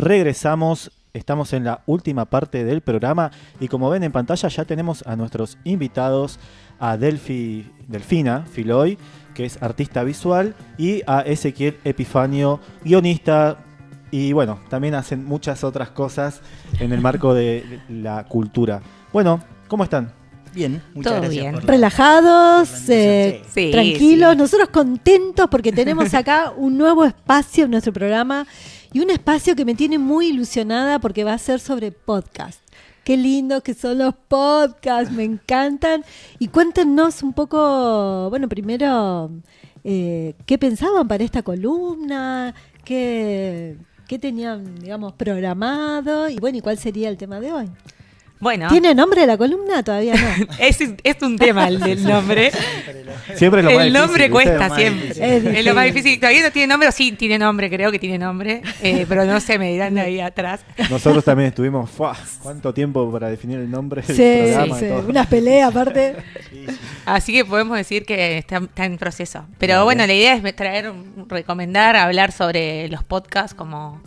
regresamos. Estamos en la última parte del programa y como ven en pantalla ya tenemos a nuestros invitados, a Delfina Filoy, que es artista visual, y a Ezequiel Epifanio, guionista, y bueno, también hacen muchas otras cosas en el marco de la cultura. Bueno, ¿cómo están? Bien, muchas todo gracias. bien. Relajados, Sí, tranquilos, sí. nosotros contentos porque tenemos acá un nuevo espacio en nuestro programa y un espacio que me tiene muy ilusionada porque va a ser sobre podcast. Qué lindos que son los podcasts, me encantan. Y cuéntenos un poco, bueno, primero, ¿qué pensaban para esta columna? ¿Qué tenían, digamos, programado? Y bueno, ¿y cuál sería el tema de hoy? Bueno, ¿Tiene nombre la columna? Todavía no. es un tema el del nombre. Siempre es lo más El difícil, nombre ¿viste? cuesta Lo más siempre. difícil. Es lo más difícil. ¿Todavía no tiene nombre? O sí, tiene nombre, creo que tiene nombre. Pero no sé, me dirán ahí atrás. Nosotros también estuvimos, ¿cuánto tiempo para definir el nombre del Sí, programa? sí, y todo. unas peleas aparte. Así que podemos decir que está en proceso. Pero Vale. bueno, la idea es recomendar, hablar sobre los podcasts como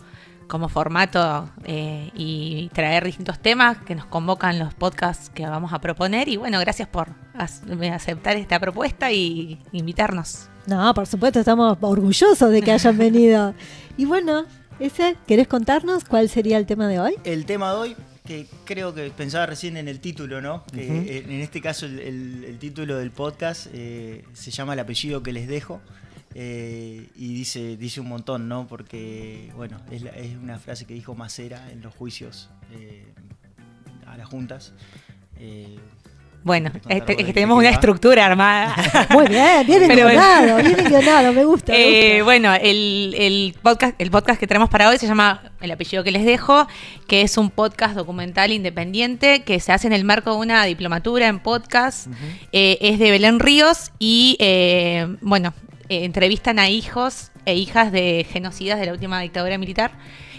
formato y traer distintos temas que nos convocan los podcasts que vamos a proponer. Y bueno, gracias por aceptar esta propuesta y invitarnos. No, por supuesto, estamos orgullosos de que hayan venido. Y bueno, ¿querés contarnos cuál sería el tema de hoy? El tema de hoy, que creo que pensaba recién en el título, ¿no? Que en este caso el título del podcast se llama El apellido que les dejo. Y dice un montón, ¿no? Porque, bueno, es una frase que dijo Macera en los juicios a las juntas. Bueno, ¿Te contar es algo que de tenemos qué una va? estructura armada. Muy bien, bien Pero guionado, me gusta. Bueno, el podcast que tenemos para hoy se llama El apellido que les dejo, que es un podcast documental independiente que se hace en el marco de una diplomatura en podcast. Es de Belén Ríos y, entrevistan a hijos e hijas de genocidas de la última dictadura militar.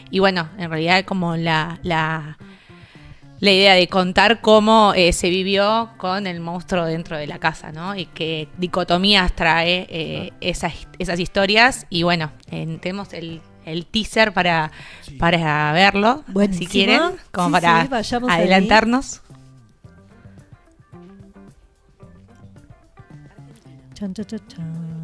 Y bueno, en realidad como la idea de contar cómo se vivió con el monstruo dentro de la casa, ¿no? Y qué dicotomías trae esas historias. Y bueno, tenemos el teaser para verlo, Buenísimo. si quieren, como Sí, para sí, vayamos adelantarnos. Chan, chan, chan, chan.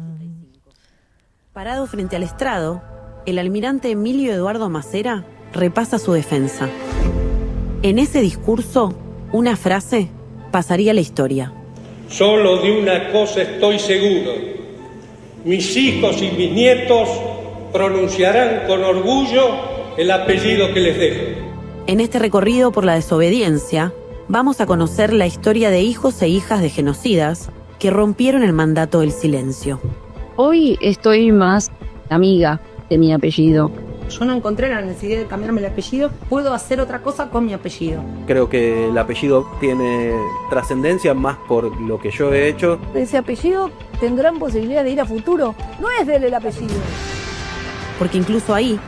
Parado frente al estrado, el almirante Emilio Eduardo Macera repasa su defensa. En ese discurso, una frase pasaría a la historia. Solo de una cosa estoy seguro. Mis hijos y mis nietos pronunciarán con orgullo el apellido que les dejo. En este recorrido por la desobediencia, vamos a conocer la historia de hijos e hijas de genocidas que rompieron el mandato del silencio. Hoy estoy más amiga de mi apellido. Yo no encontré la necesidad de cambiarme el apellido. Puedo hacer otra cosa con mi apellido. Creo que el apellido tiene trascendencia más por lo que yo he hecho. Ese apellido tendrán posibilidad de ir a futuro. No es de él el apellido. Porque incluso ahí,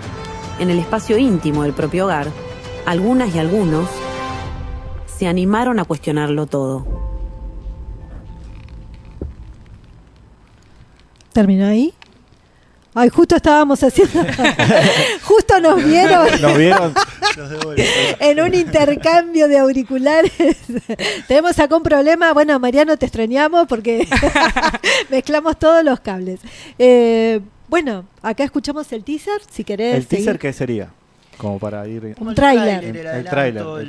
en el espacio íntimo del propio hogar, algunas y algunos se animaron a cuestionarlo todo. ¿Terminó ahí? Ay, justo estábamos haciendo... justo nos vieron ¿Nos vieron? en un intercambio de auriculares. Tenemos acá un problema. Bueno, Mariano, te extrañamos porque mezclamos todos los cables. Bueno, acá escuchamos el teaser, si querés. ¿El teaser seguir. qué sería? Como para ir... Un tráiler. El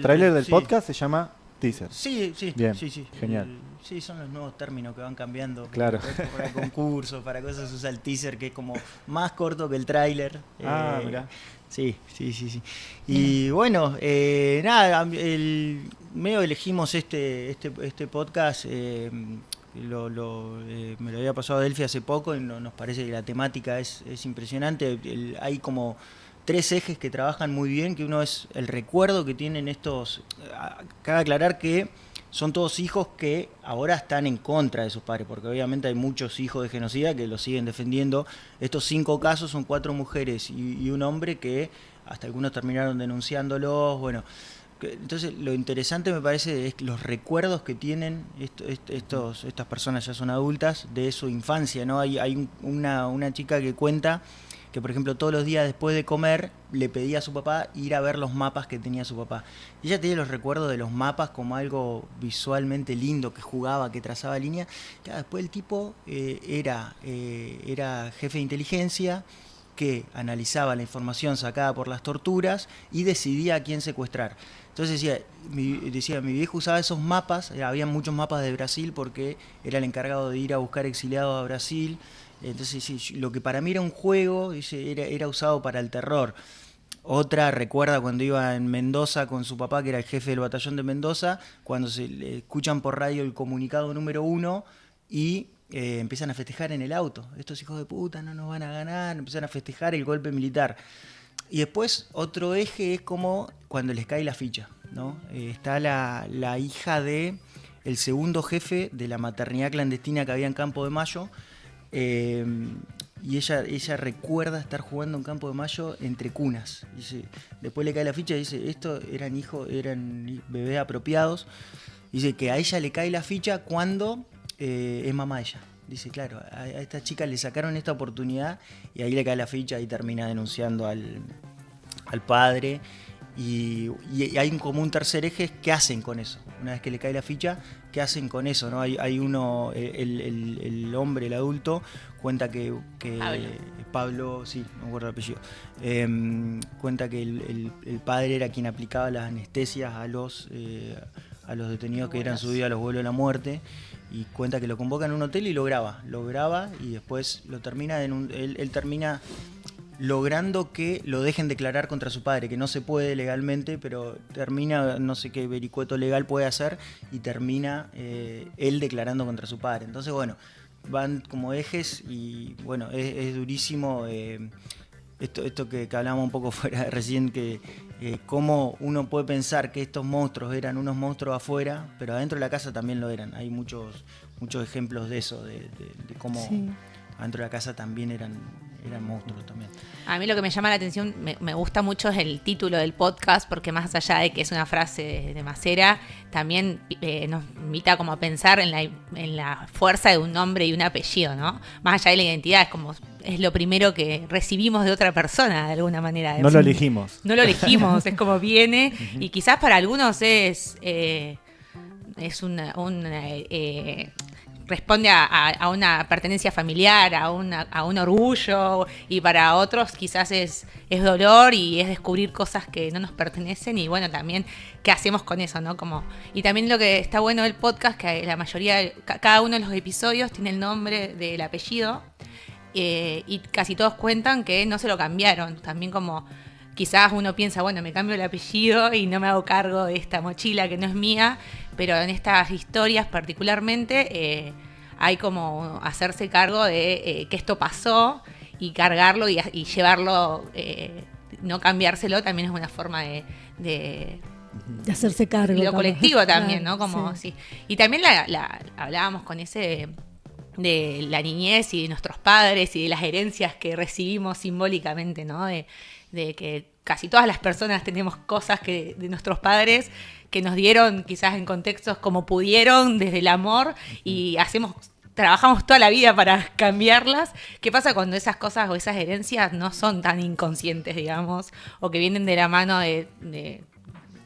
tráiler del sí. podcast se llama teaser. Sí. Bien, Sí. genial. Sí, son los nuevos términos que van cambiando. Claro. Para concursos, para cosas se usa el teaser, que es como más corto que el tráiler. Mirá. Sí. Y bueno, nada, medio elegimos este podcast. Me lo había pasado a Delphi hace poco y nos parece que la temática es impresionante. Hay como 3 ejes que trabajan muy bien, que uno es el recuerdo que tienen estos. Cabe aclarar que son todos hijos que ahora están en contra de sus padres, porque obviamente hay muchos hijos de genocida que los siguen defendiendo. Estos 5 casos son 4 mujeres y un hombre que hasta algunos terminaron denunciándolos. Bueno, entonces lo interesante me parece es los recuerdos que tienen estas personas, ya son adultas, de su infancia, ¿no? Hay una chica que cuenta que por ejemplo todos los días después de comer le pedía a su papá ir a ver los mapas que tenía su papá. Y ella tenía los recuerdos de los mapas como algo visualmente lindo, que jugaba, que trazaba línea. Claro, después el tipo era jefe de inteligencia, que analizaba la información sacada por las torturas y decidía a quién secuestrar. Entonces decía, mi viejo usaba esos mapas, había muchos mapas de Brasil porque era el encargado de ir a buscar exiliados a Brasil. Entonces sí, lo que para mí era un juego, dice, era usado para el terror. Otra recuerda cuando iba en Mendoza con su papá, que era el jefe del batallón de Mendoza, cuando se le escuchan por radio el comunicado número 1 y empiezan a festejar en el auto. Estos hijos de puta no nos van a ganar, empiezan a festejar el golpe militar. Y después otro eje es como cuando les cae la ficha, ¿no? Está la hija de el segundo jefe de la maternidad clandestina que había en Campo de Mayo, y ella recuerda estar jugando en Campo de Mayo entre cunas. Dice, después le cae la ficha y dice, estos eran bebés apropiados. Dice que a ella le cae la ficha cuando es mamá ella. Dice, claro, a esta chica le sacaron esta oportunidad y ahí le cae la ficha y termina denunciando al padre. Y hay como un tercer eje, ¿qué hacen con eso? Una vez que le cae la ficha, ¿qué hacen con eso? ¿No? Hay uno, el hombre, el adulto, cuenta que Pablo, sí, no me acuerdo el apellido, cuenta que el padre era quien aplicaba las anestesias a los detenidos que eran subidos a los vuelos de la muerte, y cuenta que lo convoca en un hotel y lo graba y después lo termina él termina logrando que lo dejen declarar contra su padre, que no se puede legalmente, pero termina, no sé qué vericueto legal puede hacer, y termina él declarando contra su padre. Entonces, bueno, van como ejes y, bueno, es durísimo esto que hablábamos un poco fuera recién, que cómo uno puede pensar que estos monstruos eran unos monstruos afuera, pero adentro de la casa también lo eran. Hay muchos ejemplos de eso, de cómo adentro de la casa también eran monstruos también. A mí lo que me llama la atención, me gusta mucho, es el título del podcast, porque más allá de que es una frase de Macera, también nos invita como a pensar en la fuerza de un nombre y un apellido, ¿no? Más allá de la identidad, es lo primero que recibimos de otra persona, de alguna manera. No lo elegimos. No lo elegimos, es como viene, y quizás para algunos responde a una pertenencia familiar, a un orgullo, y para otros quizás es dolor y es descubrir cosas que no nos pertenecen, y bueno, también qué hacemos con eso, ¿no? Y también lo que está bueno del podcast, que la mayoría, cada uno de los episodios tiene el nombre del apellido, y casi todos cuentan que no se lo cambiaron. También como quizás uno piensa, bueno, me cambio el apellido y no me hago cargo de esta mochila que no es mía, pero en estas historias particularmente hay como hacerse cargo de que esto pasó, y cargarlo y llevarlo, no cambiárselo, también es una forma de hacerse cargo. Lo colectivo también, claro, ¿no? Como sí. sí. Y también hablábamos con ese de la niñez y de nuestros padres y de las herencias que recibimos simbólicamente, ¿no? De que casi todas las personas tenemos cosas de nuestros padres que nos dieron quizás en contextos como pudieron, desde el amor, y trabajamos toda la vida para cambiarlas. ¿Qué pasa cuando esas cosas o esas herencias no son tan inconscientes, digamos, o que vienen de la mano de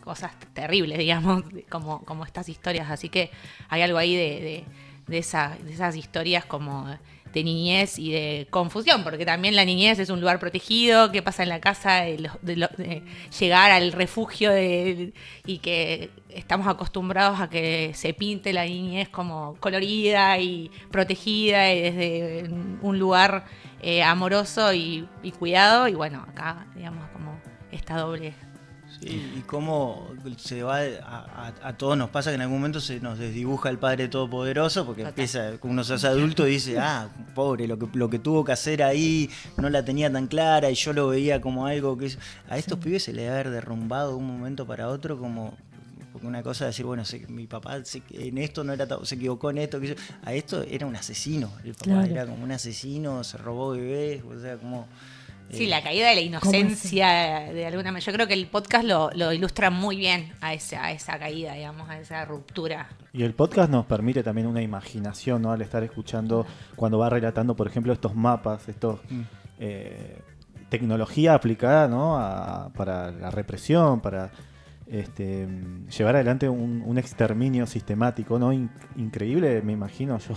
cosas terribles, digamos, como estas historias? Así que hay algo ahí de esas historias como de niñez y de confusión, porque también la niñez es un lugar protegido. ¿Qué pasa en la casa? De llegar al refugio y que estamos acostumbrados a que se pinte la niñez como colorida y protegida y desde un lugar amoroso y cuidado, y bueno, acá digamos como esta doble. Sí, y cómo se va a todos nos pasa que en algún momento se nos desdibuja el Padre Todopoderoso, porque uno se hace adulto y dice, pobre, lo que tuvo que hacer ahí no la tenía tan clara, y yo lo veía como algo que a estos pibes se les debe haber derrumbado de un momento para otro, como porque una cosa es decir, bueno, mi papá en esto no era se equivocó en esto, a esto era un asesino, el papá era como un asesino, se robó bebés, o sea, como... Sí, la caída de la inocencia de alguna manera. Yo creo que el podcast lo ilustra muy bien a esa caída, digamos, a esa ruptura. Y el podcast nos permite también una imaginación, ¿no? Al estar escuchando, cuando va relatando, por ejemplo, estos mapas, tecnología aplicada, ¿no? Para la represión, para llevar adelante un exterminio sistemático, ¿no? Increíble, me imagino, yo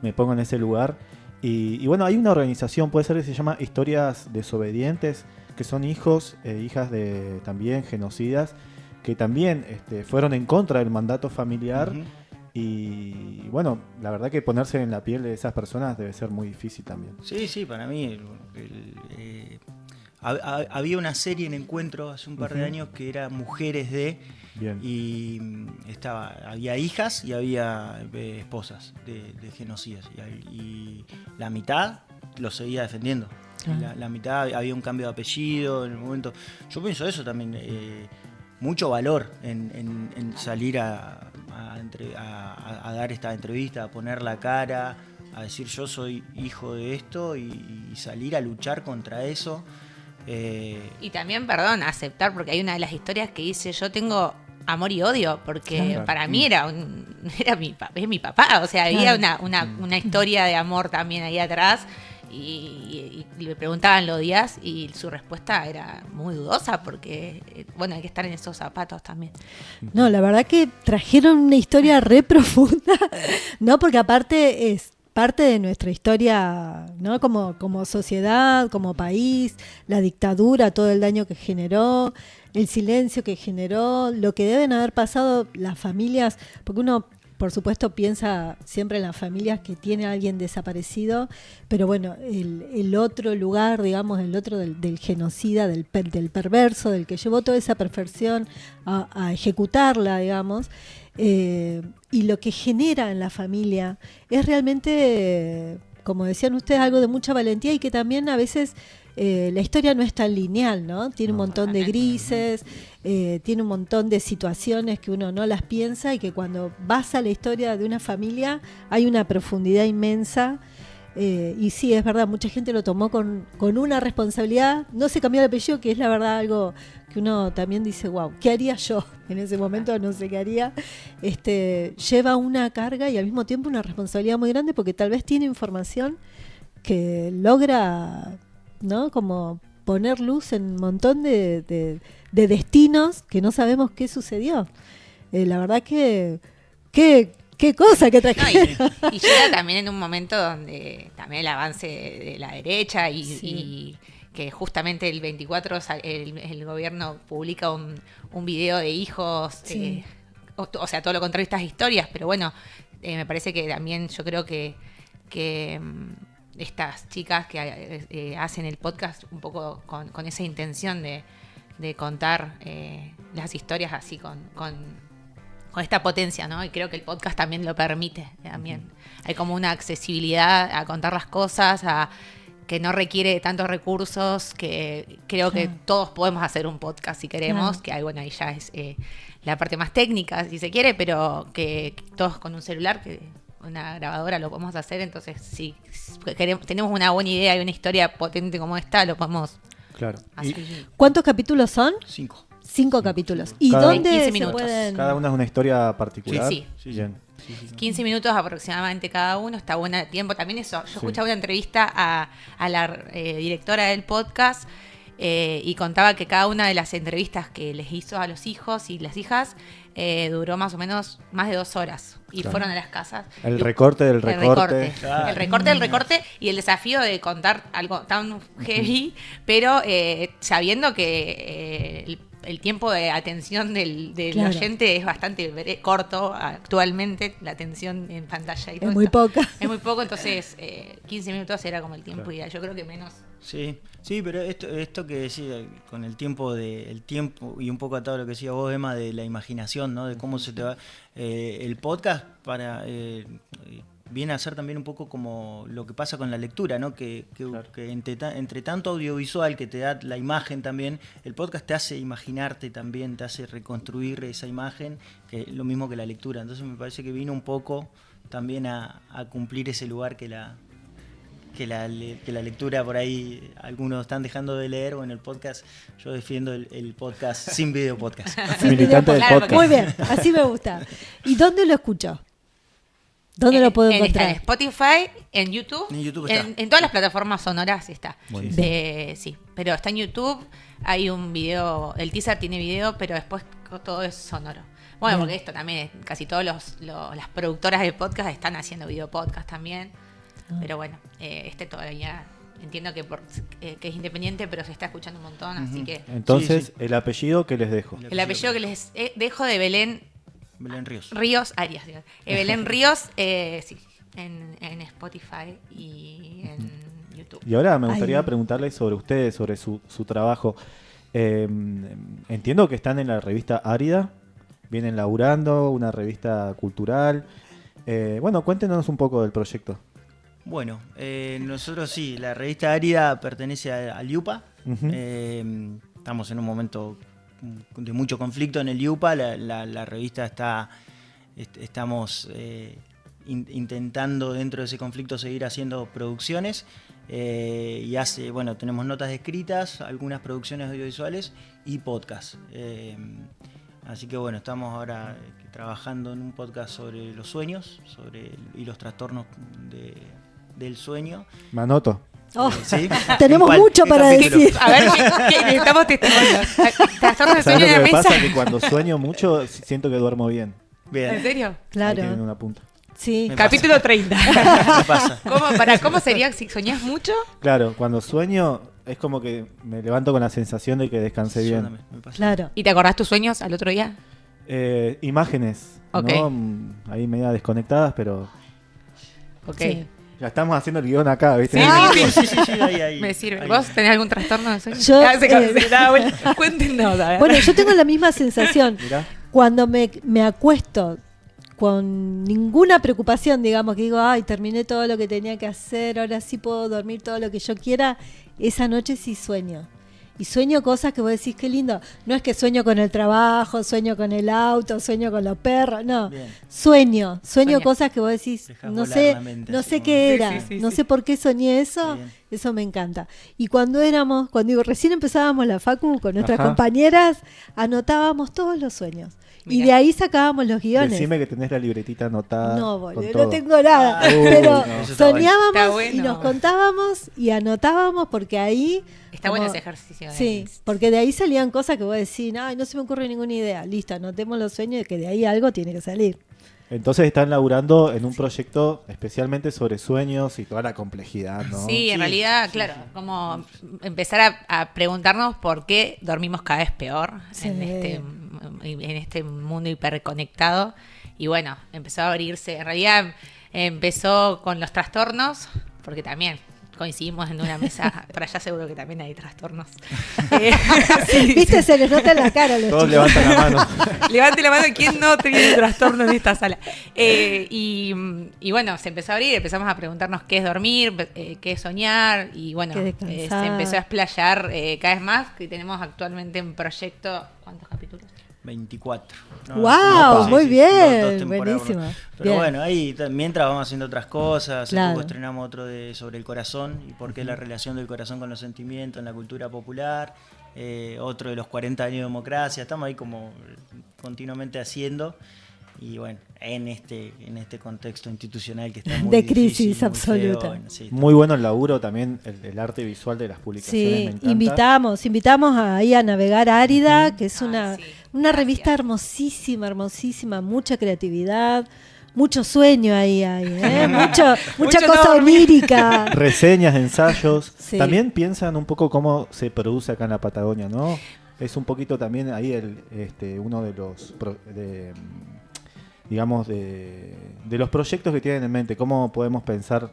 me pongo en ese lugar. Y bueno, hay una organización, puede ser que se llama Historias Desobedientes, que son hijos e hijas de también genocidas, que también fueron en contra del mandato familiar. Uh-huh. Y bueno, la verdad que ponerse en la piel de esas personas debe ser muy difícil también. Sí, para mí había una serie en Encuentro hace un par de años que era Mujeres de... Bien. Y había hijas y había esposas de genocidas. Y la mitad lo seguía defendiendo. La mitad había un cambio de apellido en el momento. Yo pienso eso también. Mucho valor en salir a dar esta entrevista, a poner la cara, a decir yo soy hijo de esto y salir a luchar contra eso. Y también, aceptar, porque hay una de las historias que dice yo tengo amor y odio, porque para mí es mi papá, o sea, había una historia de amor también ahí atrás. Y le preguntaban, ¿lo odias? Y su respuesta era muy dudosa porque, hay que estar en esos zapatos también. No, la verdad que trajeron una historia re profunda, ¿no? Porque aparte es parte de nuestra historia, ¿no? Como sociedad, como país, la dictadura, todo el daño que generó, el silencio que generó, lo que deben haber pasado las familias, porque uno... Por supuesto piensa siempre en las familias que tiene a alguien desaparecido, pero bueno, el otro lugar, digamos, el otro del genocida, del perverso, del que llevó toda esa perfección a ejecutarla, digamos, y lo que genera en la familia es realmente, como decían ustedes, algo de mucha valentía y que también a veces... la historia no es tan lineal, ¿no? Tiene un montón de grises, tiene un montón de situaciones que uno no las piensa y que cuando vas a la historia de una familia hay una profundidad inmensa. Y sí, es verdad, mucha gente lo tomó con una responsabilidad. No se cambió el apellido, que es la verdad algo que uno también dice, wow, ¿qué haría yo? En ese momento no sé qué haría. Lleva una carga y al mismo tiempo una responsabilidad muy grande porque tal vez tiene información que logra... ¿no? Como poner luz en un montón de destinos que no sabemos qué sucedió. La verdad que qué cosa que trajeron. Y llega también en un momento donde también el avance de la derecha y que justamente el 24 el gobierno publica un video de hijos, o sea, todo lo contrario a estas historias, pero bueno, me parece que también yo creo que estas chicas que hacen el podcast un poco con esa intención de contar las historias así con esta potencia, ¿no? Y creo que el podcast también lo permite también. Hay como una accesibilidad a contar las cosas, que no requiere tantos recursos, que creo que todos podemos hacer un podcast si queremos, que ahí ya es la parte más técnica si se quiere, pero que todos con un celular, que una grabadora lo podemos hacer, entonces si tenemos una buena idea y una historia potente como esta, lo podemos hacer. ¿Cuántos capítulos son? 5. 5 capítulos. ¿Y dónde se pueden...? Cada una es una historia particular. Sí. Bien. 15 minutos aproximadamente cada uno, está buena de tiempo. También eso, yo escuchaba una entrevista a la directora del podcast y contaba que cada una de las entrevistas que les hizo a los hijos y las hijas duró más o menos más de 2 horas. Y fueron a las casas. El recorte del recorte. El recorte del recorte y el desafío de contar algo tan heavy, pero sabiendo que el tiempo de atención del oyente es bastante corto actualmente, la atención en pantalla y todo es muy poca. Es muy poco, entonces 15 minutos era como el tiempo ideal. Yo creo que menos. Sí, pero esto que decía con el tiempo y un poco atado a lo que decía vos, Emma, de la imaginación, ¿no? De cómo se te va el podcast viene a ser también un poco como lo que pasa con la lectura, ¿no? Que entre tanto audiovisual que te da la imagen también, el podcast te hace imaginarte también, te hace reconstruir esa imagen, que es lo mismo que la lectura. Entonces me parece que vino un poco también a cumplir ese lugar que la lectura por ahí algunos están dejando de leer, o en el podcast yo defiendo el podcast sin video podcast. Militante del podcast. Muy bien, así me gusta. ¿Y dónde lo escuchó? ¿Dónde lo puedo Está encontrar? en Spotify, en YouTube. En YouTube está. En todas las plataformas sonoras está. Buenísimo. Sí, pero está en YouTube. Hay un video, el teaser tiene video, pero después todo es sonoro. Bueno, porque esto también, casi todas las productoras de podcast están haciendo video podcast también. Pero bueno, todavía entiendo que es independiente, pero se está escuchando un montón, así que... Entonces, Sí. el apellido que les dejo. El apellido que les dejo de Belén Ríos. Arias. Digo. Belén Ríos, sí, en Spotify y en YouTube. Y ahora me gustaría Ahí. preguntarles sobre ustedes, sobre su trabajo. Entiendo que están en la revista Árida, vienen laburando, una revista cultural. Bueno, cuéntenos un poco del proyecto. Bueno, nosotros sí, la revista Árida pertenece al IUPA. Ujú. Estamos en un momento de mucho conflicto en el IUPA. La revista estamos intentando dentro de ese conflicto seguir haciendo producciones. Tenemos notas escritas, algunas producciones audiovisuales y podcast. Así que bueno, estamos ahora trabajando en un podcast sobre los sueños y los trastornos del sueño. Manoto. Oh, ¿Sí? tenemos ¿Cuál? mucho ¿Qué para capítulo? decir. A ver, ¿qué necesitamos testimonios? Trastornos de ¿Sabes sueño lo en la que me mesa. pasa? Que cuando sueño mucho, siento que duermo bien. Bien. ¿En serio? Ahí Claro. tienen una punta. Sí. Me Capítulo 30. Me pasa. ¿Cómo sería si soñás mucho? Claro, cuando sueño es como que me levanto con la sensación de que descansé bien. Me pasa. Claro. ¿Y te acordás tus sueños al otro día? Imágenes, Ok. ¿no? Ahí media desconectadas, pero Ok. Sí. ya estamos haciendo el guión acá, ¿viste? Sí, ahí. Me sirve. Ahí. ¿Vos tenés algún trastorno de sueño? Yo, Cuéntenos. A ver. Bueno, yo tengo la misma sensación. Mirá. Cuando me acuesto con ninguna preocupación, digamos, que digo, ay, terminé todo lo que tenía que hacer, ahora sí puedo dormir todo lo que yo quiera, esa noche sí sueño. Y sueño cosas que vos decís, qué lindo. No es que sueño con el trabajo, sueño con el auto, sueño con los perros, no. Bien. Sueño Sueña. cosas que vos decís, Dejás no volar sé, la mente, no así sé como- qué Sí, era, sí, sí, no sí. sé por qué soñé eso, Bien. eso me encanta. Y cuando recién empezábamos la facu con nuestras Ajá. compañeras, anotábamos todos los sueños. Y Mirá. de ahí sacábamos los guiones. Decime que tenés la libretita anotada. No, con boludo, todo. no tengo nada. Uy, pero no. Eso está soñábamos Está bueno. y nos contábamos y anotábamos porque ahí... Está como- bueno ese ejercicio. Sí, porque de ahí salían cosas que vos decís, ay, no se me ocurre ninguna idea. Listo, anotemos los sueños y que de ahí algo tiene que salir. Entonces están laburando en un proyecto especialmente sobre sueños y toda la complejidad, ¿no? Sí, en realidad, claro, como empezar a preguntarnos por qué dormimos cada vez peor Sí. en este mundo hiperconectado. Y bueno, empezó a abrirse. En realidad empezó con los trastornos, porque también coincidimos en una mesa. Por allá seguro que también hay trastornos. Sí, Viste, se les nota en la cara a los Todos chicos. levantan la mano. Levante la mano quien no tiene trastorno en esta sala. Y bueno, se empezó a abrir, empezamos a preguntarnos qué es dormir, qué es soñar, y bueno, Qué descansar. se empezó a explayar cada vez más, que tenemos actualmente en proyecto, ¿cuántos capítulos? 24. ¡Guau! Sí, muy sí, bien, dos temporadas, buenísimo. Pero Bien. bueno, ahí mientras vamos haciendo otras cosas. Hace Claro. poco estrenamos otro sobre el corazón y por qué la relación del corazón con los sentimientos en la cultura popular. Otro de los 40 años de democracia. Estamos ahí como continuamente haciendo. Y bueno, en este contexto institucional que está muy De difícil, crisis muy absoluta. feo, bueno, sí, Muy bueno el laburo también, el arte visual de las publicaciones. me Sí, encanta. invitamos ahí a Navegar Árida, que es Ay, una sí, una gracias. revista hermosísima, mucha creatividad, mucho sueño ahí hay, ¿eh? mucha Mucho cosa no dormir. onírica. Reseñas, ensayos. Sí. También piensan un poco cómo se produce acá en la Patagonia, ¿no? Es un poquito también ahí uno de los digamos de los proyectos que tienen en mente. ¿Cómo podemos pensar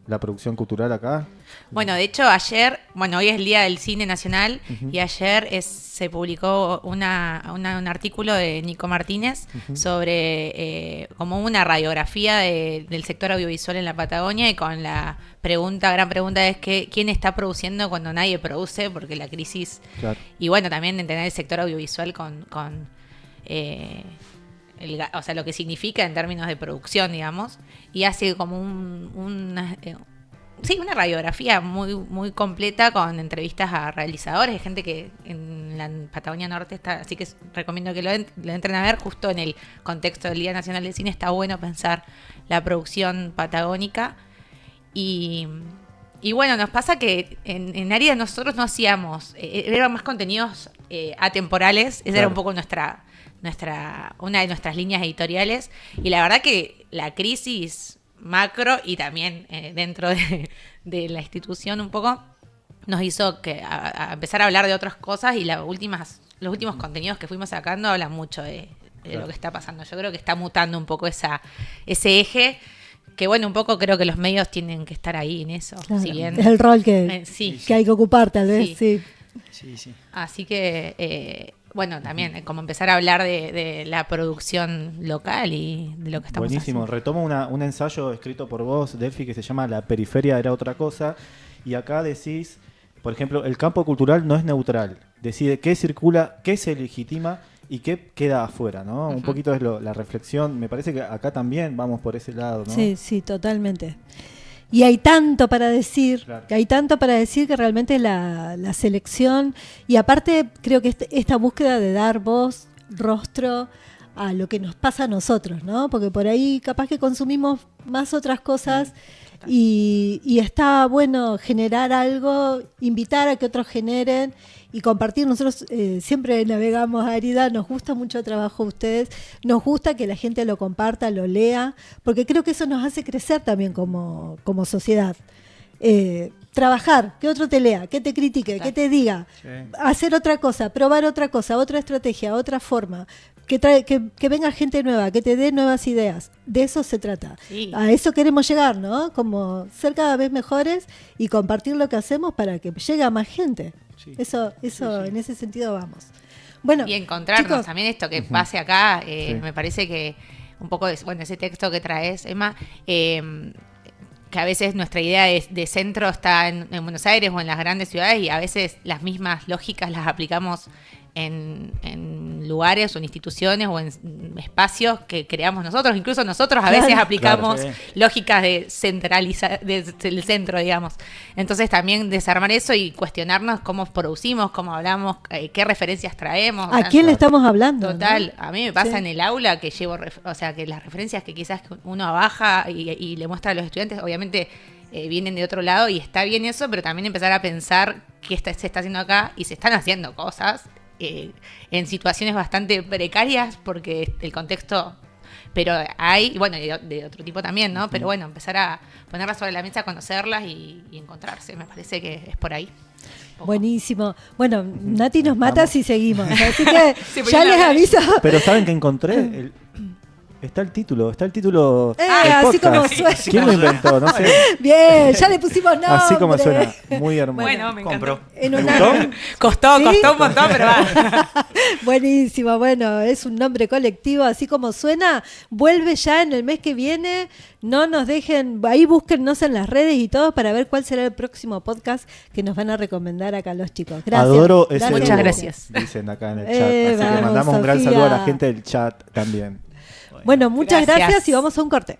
la producción cultural acá? Bueno, de hecho ayer, hoy es el Día del Cine Nacional y ayer se publicó un artículo de Nico Martínez sobre como una radiografía del sector audiovisual en la Patagonia, y con la gran pregunta es que ¿quién está produciendo cuando nadie produce? Porque la crisis... Claro. Y bueno, también entender el sector audiovisual con o sea, lo que significa en términos de producción, digamos, y hace como sí, una radiografía muy, muy completa con entrevistas a realizadores, de gente que en la Patagonia Norte está, así que recomiendo que lo entren a ver. Justo en el contexto del Día Nacional del Cine está bueno pensar la producción patagónica. Y bueno, nos pasa que en Árida nosotros no hacíamos, eran más contenidos atemporales, esa era un poco una de nuestras líneas editoriales, y la verdad que la crisis macro y también dentro de la institución un poco nos hizo que a empezar a hablar de otras cosas, y los últimos contenidos que fuimos sacando hablan mucho de lo que está pasando. Yo creo que está mutando un poco ese eje, que bueno, un poco creo que los medios tienen que estar ahí en eso. Claro, si bien, es el rol que hay que ocupar, tal vez. Sí. Sí. Así que bueno, también como empezar a hablar de la producción local y de lo que estamos Buenísimo. haciendo. Retomo un ensayo escrito por vos, Delphi, que se llama La periferia era otra cosa, y acá decís, por ejemplo, el campo cultural no es neutral, decide qué circula, qué se legitima y qué queda afuera, ¿no? Un poquito es la reflexión. Me parece que acá también vamos por ese lado, ¿no? Sí, totalmente. Y hay tanto para decir, Claro. que realmente la selección, y aparte creo que esta búsqueda de dar voz, rostro a lo que nos pasa a nosotros, ¿no? Porque por ahí capaz que consumimos más otras cosas y está bueno generar algo, invitar a que otros generen y compartir. Nosotros siempre navegamos Árida, nos gusta mucho el trabajo de ustedes, nos gusta que la gente lo comparta, lo lea, porque creo que eso nos hace crecer también como sociedad. Trabajar, que otro te lea, que te critique, que te diga, hacer otra cosa, probar otra cosa, otra estrategia, otra forma, que venga gente nueva, que te dé nuevas ideas. De eso se trata. Sí. A eso queremos llegar, ¿no? Como ser cada vez mejores y compartir lo que hacemos para que llegue a más gente. Sí. Eso en ese sentido vamos. Bueno, Y encontrarnos chicos, también esto que pase acá, me parece que un poco ese texto que traes, Emma, que a veces nuestra idea de centro está en Buenos Aires o en las grandes ciudades, y a veces las mismas lógicas las aplicamos en lugares o en instituciones o en espacios que creamos nosotros. Incluso nosotros a veces aplicamos lógicas de centralizar del centro, digamos. Entonces también desarmar eso y cuestionarnos cómo producimos, cómo hablamos, qué referencias traemos. ¿a quién le estamos hablando? Total, ¿no? a mí me pasa en el aula que llevo, que las referencias que quizás uno baja y le muestra a los estudiantes, obviamente vienen de otro lado, y está bien eso, pero también empezar a pensar qué se está haciendo acá, y se están haciendo cosas en situaciones bastante precarias porque el contexto, pero hay, bueno, de otro tipo también, ¿no? Pero bueno, empezar a ponerlas sobre la mesa, conocerlas y encontrarse, me parece que es por ahí. Buenísimo. Bueno, Nati nos mata si seguimos. Así que Sí, pues ya yo les la- aviso. Pero ¿saben que encontré? Está el título del así como podcast. suena. ¿Quién lo inventó? No sé. Bien, ya le pusimos nombre. Así como suena. Muy hermoso. Bueno, me encantó. En ¿Te una... gustó? Costó ¿Sí? un montón, pero va. Buenísimo, bueno, es un nombre colectivo, así como suena. Vuelve ya en el mes que viene. No nos dejen, ahí búsquennos en las redes y todo para ver cuál será el próximo podcast que nos van a recomendar acá los chicos. Gracias. Adoro ese Dale. Muchas dúo, gracias. dicen acá en el chat. Así que Vamos, mandamos un gran Sofía. saludo a la gente del chat también. Bueno, muchas Gracias. gracias y vamos a un corte.